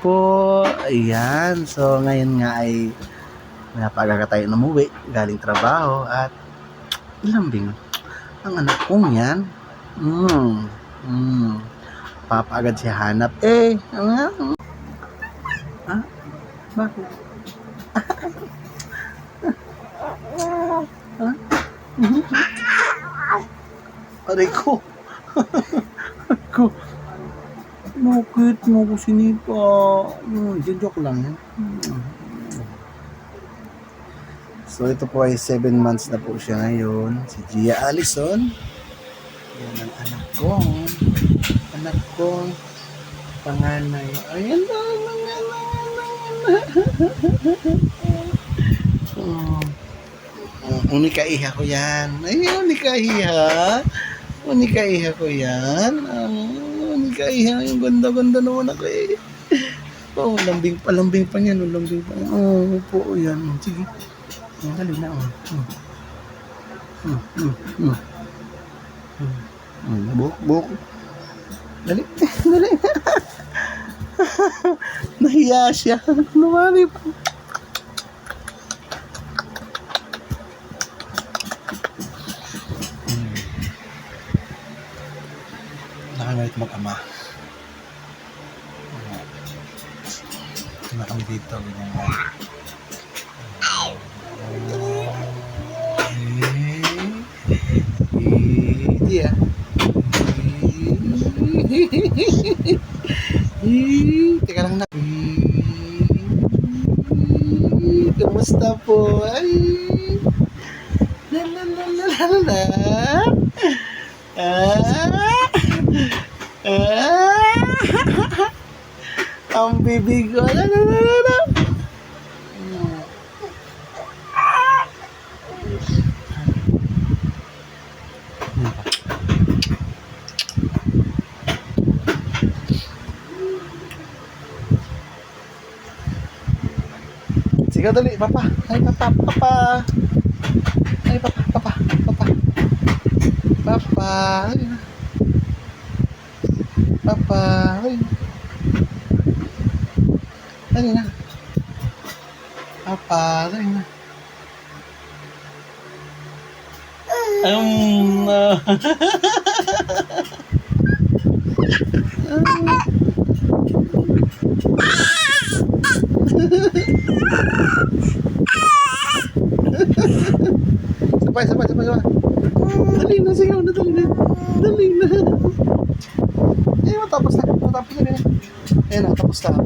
po. Ayan. So, ngayon nga ay napaaga tayo umuwi galing trabaho at lambing ang anak kong yan. Papaagad siya hanap. Ano? Ah? Bakit? Aray ko. Bakit mo ko sinipa? Joke lang yan. So ito po ay 7 months na po siya ngayon. Si Gia Allison. Yan ang anak kong panganay. Ayan na. Unikaiha ko yan. Ayun, unikaiha ko yan. Unikaiha. Yung ganda-ganda naman ako eh. Oh, lambing pa niyan. Oh, po yan. Sige. Dali na. Buk. Dali. Nahiya siya. Lumali pa. Nakangayit mag-ama. Na kami dito. Iya. Teka lang na. Kamusta po? Ay. La. Ang bibig ko. La. Sige, dali, papa. Ay, papa. Ay, papa. Papa. Ay. Papa. Ay. Dali na. Papa. Dali na.